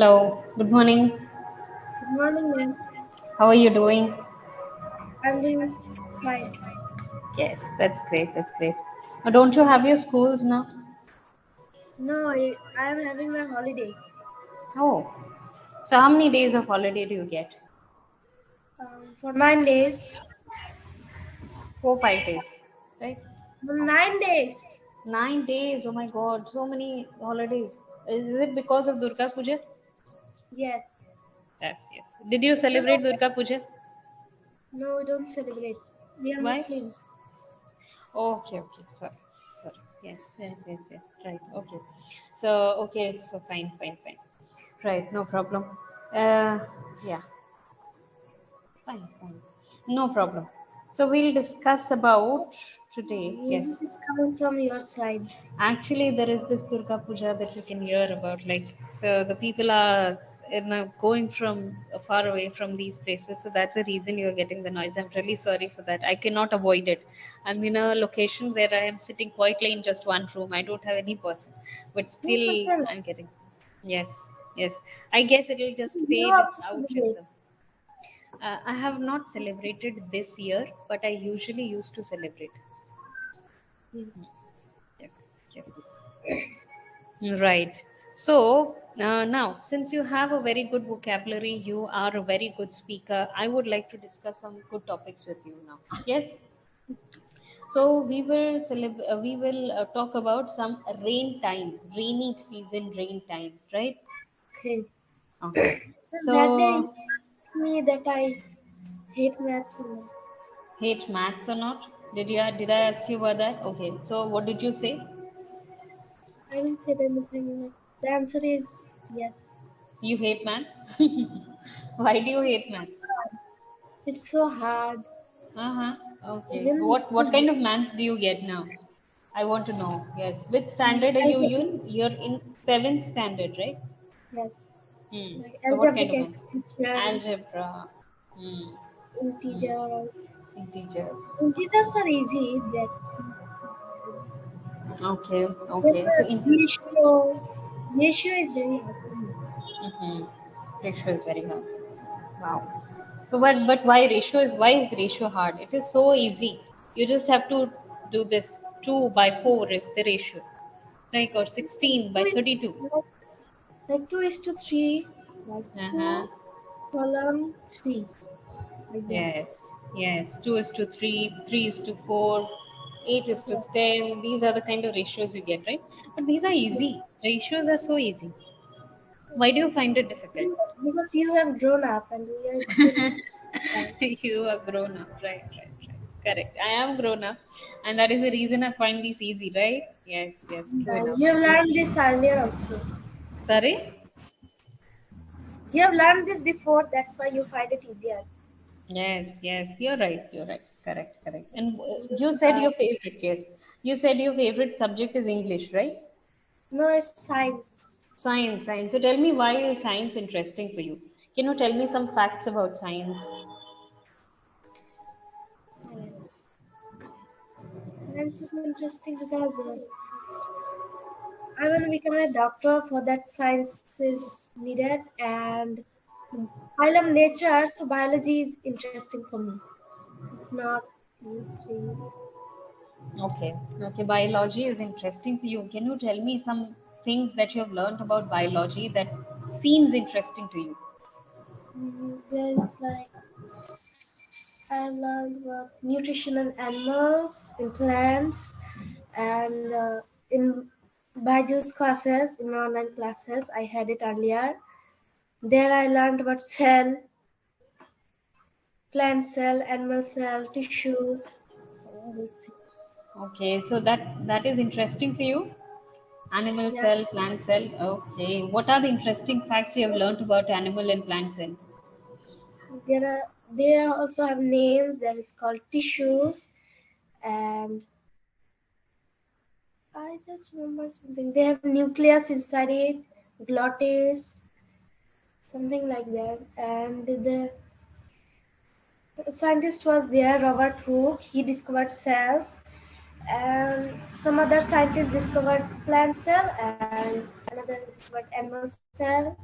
Hello, good morning. Good morning, ma'am. How are you doing? I'm doing fine. Yes, that's great. That's great. Don't you have your schools now? No, I am having my holiday. Oh, so how many days of holiday do you get? For 9 days. 4, 5 days, right? For Okay. 9 days. 9 days. Oh my God, so many holidays. Is it because of Durga Puja? Yes. Yes, yes. Did you celebrate No, Durga Puja? no, we don't celebrate. We are Why? Muslims. Okay, okay. Sorry, sorry. Yes, yes, yes, yes. Right. Okay. So, okay. So, fine, fine, fine. Right. No problem. Yeah. Fine, fine. No problem. So we'll discuss about today. Yes. Music is coming from your side. Actually, there is this Durga Puja that you can hear about. Like, so the people are going from far away from these places. So that's the reason you're getting the noise. I'm really sorry for that. I cannot avoid it. I'm in a location where I am sitting quietly in just one room. I don't have any person, but Yes, still okay. I'm getting. Yes, yes. I guess it'll just You fade also out celebrate. itself. I have not celebrated this year, but I usually used to celebrate. Yes, yes. Right. So now, since you have a very good vocabulary, you are a very good speaker. I would like to discuss some good topics with you now. Yes. So we will talk about some rain time, rainy season, rain time, right? Okay. Okay. That day you So asked me that I hate maths so much. hate maths or not? Did I ask you about that? Okay. So what did you say? I didn't say anything. The answer is yes. You hate maths? Why do you It's hate maths? hard. It's so hard. Uh-huh. Okay. Even What kind of maths do you get now? I want to know. Yes. Which standard are you algebraic. in? You're in seventh standard, right? Yes. Hmm. Like So what kind algebraic of maths? expressions, Algebra. Hmm. Hmm. integers. Integers. Integers are easy. That's not so hard. Okay. Then Okay. So ratio is very hard for me. mm-hmm. Ratio is very hard. Wow. So but why is ratio hard? It is so easy. You just have to do this. 2/4 is the ratio. Like or Like 16 two by is 32. like 2:3, like Uh-huh. 2:3, like that. Yes. Yes. 2 is to 3, 3 is to 4, 8 is to Yes. 10. These are the kind of ratios you get, right? But these are Yes. easy. Ratios are so easy. Why do you find it difficult? Because you have grown up and we are still child. You are grown up, right, right, right. Correct. I am grown up, and that is the reason I find these easy, right? Yes, yes, true enough. You have True enough. learned this earlier also. Sorry? You have learned this before. That's why you find it easier. Yes, yes, you're right. You're right. Correct, correct. And you said Uh, your favorite, yes. You said your favorite subject is English, right? no, it's science. Science, science. So tell me why is science interesting for you? Can you tell me some facts about science? Uh, Science is interesting because I want to become a doctor. For that, science is needed, and I love nature, so biology is interesting for me. Not chemistry. Okay, okay. Biology is interesting for you. Can you tell me some things that you have learned about biology that seems interesting to you? There's like I learned about nutrition in animals, in plants, and in Baiju's classes, in online classes. I had it earlier. There I learned about cell, plant cell, animal cell, tissues, all those things. Okay, so that is interesting for you. Animal Yeah. cell, plant cell. Okay, what are the interesting facts you have learned about animal and plant cell? They also have names that is called tissues, and I just remember something. They have nucleus inside it, glottis, something like that. And the scientist was there, Robert Hooke. He discovered cells, and some other scientists discovered plant cell, and another discovered animal cell.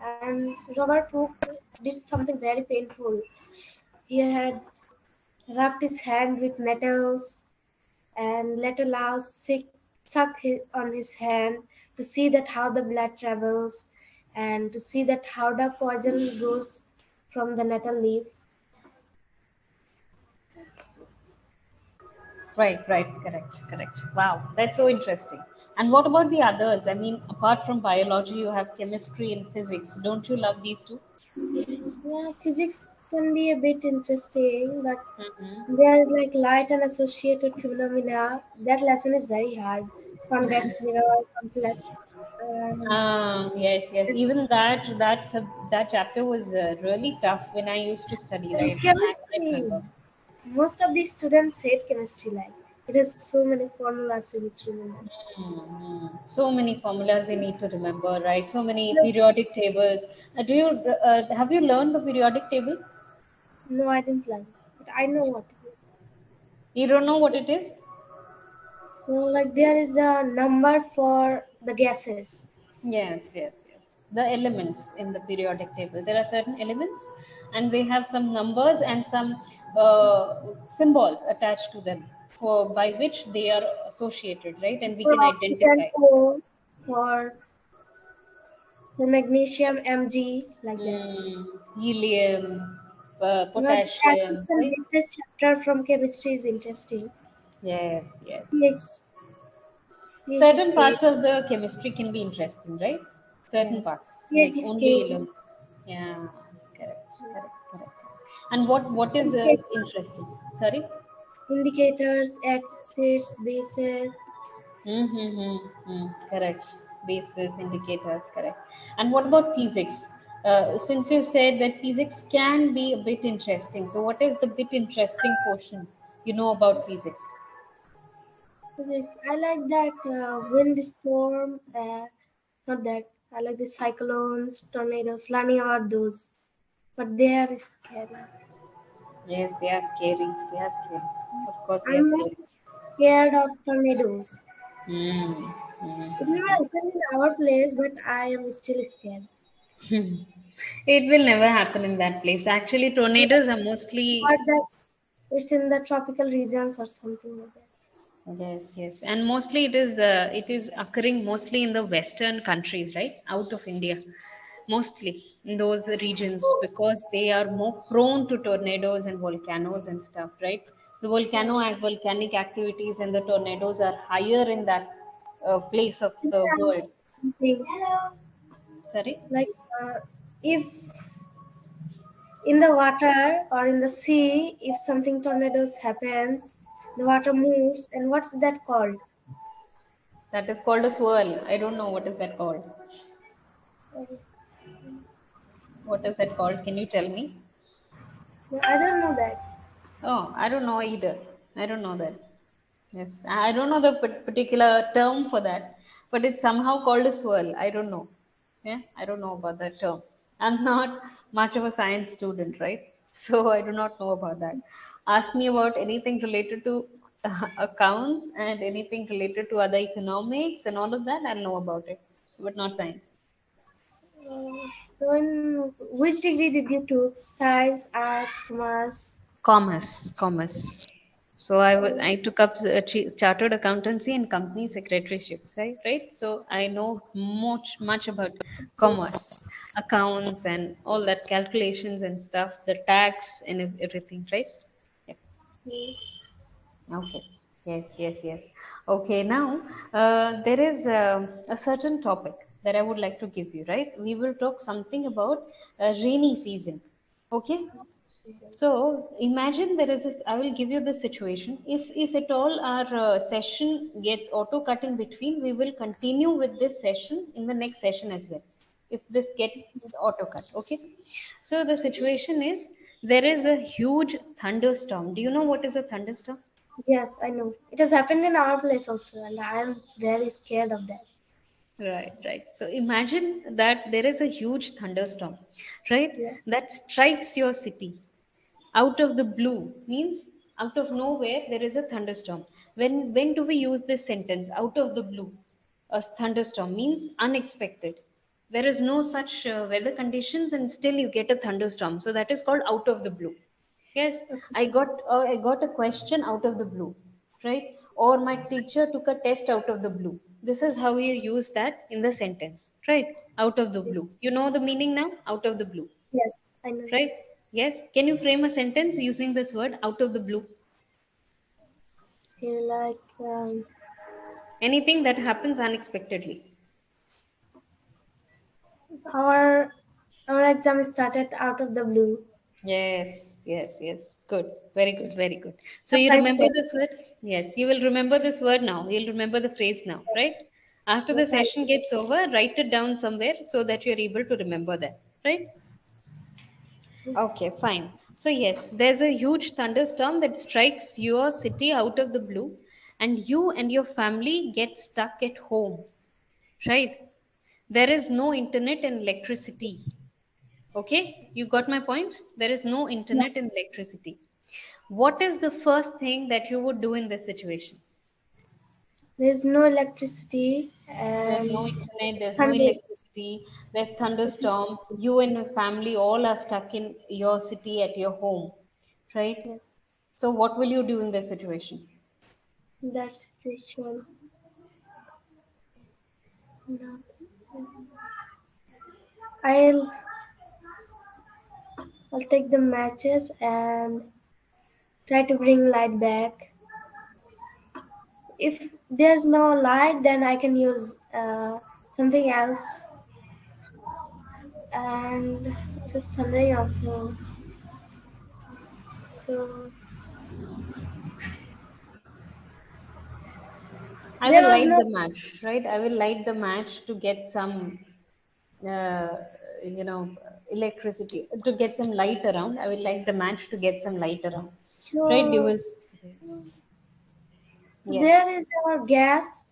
and Robert Hooke did something very painful. He had rubbed his hand with nettles and let a louse on his hand to see that how the blood travels and to see that how the poison goes from the nettle leaf. Right, right, correct, correct. Wow, that's so interesting. And what about the others? I mean, apart from biology, you have chemistry and physics. Don't you love these two? Yeah, physics can be a bit interesting, but Mm-hmm. there is like light and associated phenomena. That lesson is very hard. Convex mirror, complex. Um, Yes, yes. Even that chapter was really tough when I used to study, right? I chemistry. remember. Most of the students hate chemistry. Like it has so many formulas you need to remember. Hmm. So many formulas you need to remember, right? So many Like, periodic tables. Do you have you learned the periodic table? no, I didn't learn, but I know what it is. You don't know what it is? No, like there is the number for the gases. Yes, yes, yes. The elements in the periodic table. There are certain elements, and they have some numbers and some symbols attached to them, for by which they are associated, right? And we For can oxygen identify. O, for magnesium Mg, like that. Helium, The acids potassium, and right? bases chapter from chemistry is interesting. Yes, yes. pH, pH Certain scale, parts of the chemistry can be interesting, right? Certain yes. parts, like pH only you scale, learn. Yeah, correct, correct, correct. And what is indicator- interesting? Sorry. indicators, acids, bases. Mm-hmm. Correct. Basis, indicators, correct. And what about physics? Since you said that physics can be a bit interesting, so what is the bit interesting portion you know about physics? Physics. I like that wind storm. Not that. I like the cyclones, tornadoes, learning about those. But they are scary. Yes, they are scary. They are scary. Of course, they are I'm most scary. scared of tornadoes. Mm. It never happened in our place, but I am still scared. It will never happen in that place. Actually, tornadoes are mostly. But that it's in the tropical regions or something like that. Yes, yes, and mostly it is occurring mostly in the Western countries, right? Out of India, mostly in those regions because they are more prone to tornadoes and volcanoes and stuff, right? The volcano Yes. and volcanic activities and the tornadoes are higher in that place of Can the I ask world. something? Sorry. Like, if in the water or in the sea, if something tornadoes happens, the water moves, and what's that called? That is called a swirl. I don't know what is that called. Okay. What is that called? Can you tell me? No, I don't know that. Oh, I don't know either. I don't know that. Yes, I don't know the particular term for that, but it's somehow called a swirl. I don't know. Yeah, I don't know about that term. I'm not much of a science student, right? So I do not know about that. Ask me about anything related to accounts and anything related to other economics and all of that. I'll know about it, but not science. So, in which degree did you took? Science, arts, commerce? Commerce, commerce. So I took up chartered accountancy and company secretaryships, right? So I know much about commerce, accounts, and all that calculations and stuff, the tax and everything, right? Yeah. Yes. Okay. Yes, yes, yes. Okay. Now there is a certain topic that I would like to give you, right? We will talk something about rainy season. Okay. So imagine there is this, I will give you this situation. If at all our session gets auto cut in between, we will continue with this session in the next session as well. If this gets auto cut, okay. So the situation is there is a huge thunderstorm. Do you know what is a thunderstorm? Yes, I know. It has happened in our place also, and I am very scared of that. Right, right. So imagine that there is a huge thunderstorm, right? Yes. That strikes your city out of the blue means out of nowhere there is a thunderstorm. When do we use this sentence? Out of the blue. A thunderstorm means unexpected. There is no such weather conditions, and still you get a thunderstorm. So that is called out of the blue. Yes, Okay. I got a question out of the blue, right? Or my teacher took a test out of the blue. This is how you use that in the sentence, right? Out of the blue. You know the meaning now? Out of the blue, Yes, I know. right? Yes. Can you frame a sentence using this word out of the blue? You like Anything that happens unexpectedly. our our exam started out of the blue. Yes, yes, yes. Good. Very good. Very good. So you Surprise remember test. this word? Yes, you will remember this word now. You'll remember the phrase now, right? After the Yes, I session gets over, write it down somewhere so that you're able to remember that, right? Okay, fine. So yes, there's a huge thunderstorm that strikes your city out of the blue, and you and your family get stuck at home, right? There is no internet and electricity. Okay, you got my point? There is no yeah. internet and electricity. What is the first thing that you would do in this situation? There's no electricity There's and no internet, there's no thunder. electricity, there's thunderstorm. You and your family all are stuck in your city at your home, right? Yes, So, what will you do in this situation? that situation. No. I'll I'll take the matches and try to bring light back. If there's no light, then I can use something else. And it is thundering also. So I there will was light no the match, right? I will light the match to get some, uh, you know, electricity, to get some light around. I will light the match to get some light around, right? You no. will, yes. There is our gas.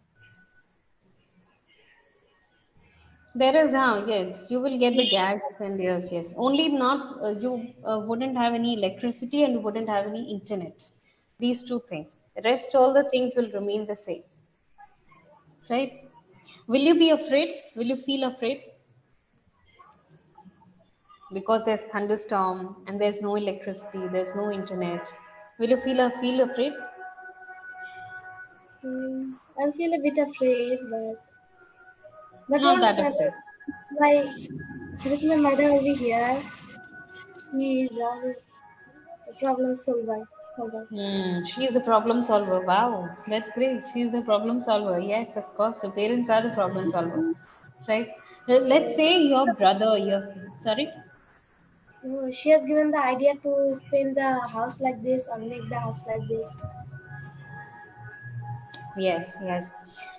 There is, yes, you will get the gas and yes, yes. Only not, you wouldn't have any electricity and you wouldn't have any internet. These two things. Rest, all the things will remain the same, right? Will you be afraid? Will you feel afraid? Because there's thunderstorm and there's no electricity, there's no internet. Will you feel afraid? I'll feel a bit afraid, but Not won't that matter. afraid. My because my mother will be here. He is our problem solver. Solver. She is a problem solver. Wow, that's great. She is a problem solver. Yes, of course, the parents are the problem solver, right? Let's Yes. say your brother, your sorry. No, she has given the idea to paint the house like this or make the house like this. Yes, yes.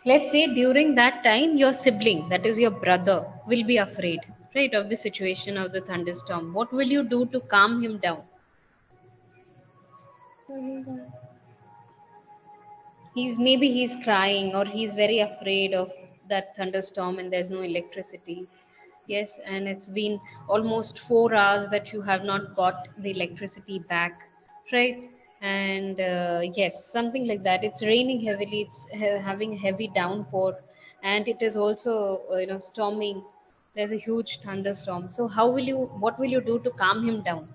Let's say during that time, your sibling, that is your brother, will be afraid, right, of the situation of the thunderstorm. What will you do to calm him down? And He's crying or he's very afraid of that thunderstorm and there's no electricity. Yes, and it's been almost 4 hours that you have not got the electricity back, right? And yes, something like that. It's raining heavily, it's having heavy downpour, and it is also storming. There's a huge thunderstorm. So what will you do to calm him down?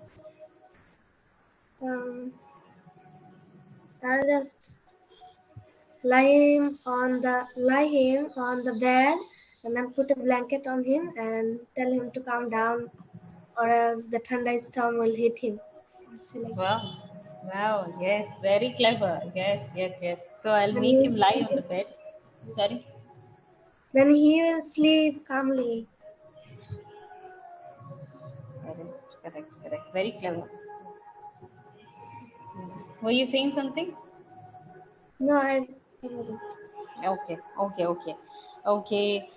um, I'll just lie him on the bed and then put a blanket on him and tell him to calm down or else the thunderstorm will hit him. So like that. Wow. Wow. Yes. Very clever. Yes. Yes. Yes. So I'll Then make him he lie on the bed. Sorry. then he will sleep calmly. Correct. Correct. Correct. Very clever. Were you saying something? No, I wasn't. Okay. Okay. Okay. Okay.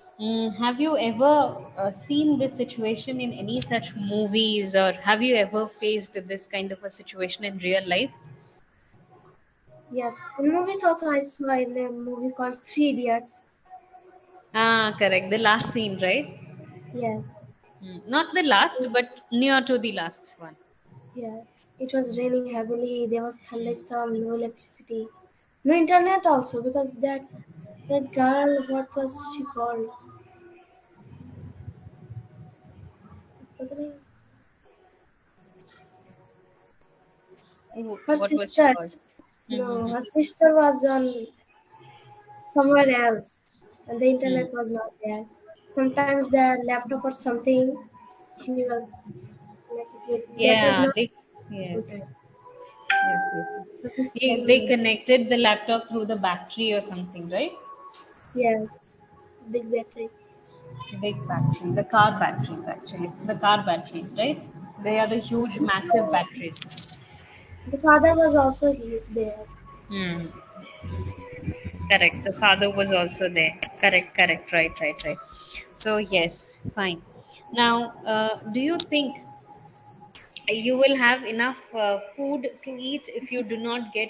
Have you ever seen this situation in any such movies, or have you ever faced this kind of a situation in real life? Yes, in movies also I saw in a movie called Three Idiots. Ah, correct. The last scene, right? Yes, Not the last, but near to the last one. yes. It was raining heavily. There was thunderstorm, no electricity, no internet also because that girl, what was she called? Her What was she sister, called? no, Mm-hmm. her sister was on somewhere else, and the Hmm. internet was not there. Sometimes their laptop or something she was connected with that was Yeah, not they, yes, good. yes, yes, yes. The sister They connected the laptop through the battery or something, right? yes, big battery. Big battery, the car batteries actually, the car batteries, right? They are the huge, massive batteries. The father was also there. Hmm. Correct. The father was also there. Correct, correct, right, right, right. So, yes, fine. Now, do you think you will have enough food to eat if you do not get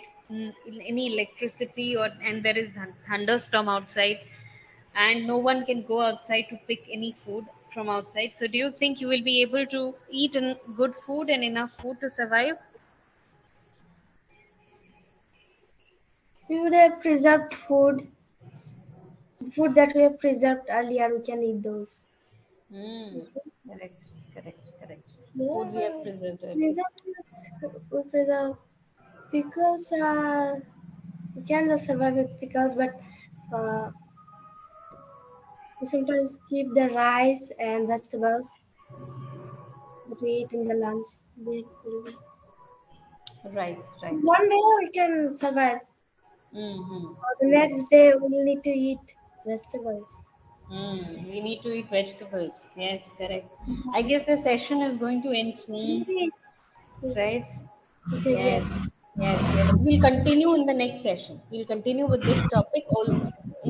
any electricity, or and there is thunderstorm outside and no one can go outside to pick any food from outside? So, do you think you will be able to eat good food and enough food to survive? We would have preserved food. The food that we have preserved earlier, we can eat those. Hmm. Correct, correct, correct. Food we have Yeah, preserved earlier. we preserve pickles are we can just survive with pickles, but uh, we sometimes keep the rice and vegetables that we eat in the lunch. Right, right. One day we can survive. Mm-hmm. The Correct. next day we'll need to eat vegetables. We need to eat vegetables. Yes, correct. I guess the session is going to end soon, Okay, right? okay, Yes, yes. yes, yes. We'll continue in the next session. We'll continue with this topic.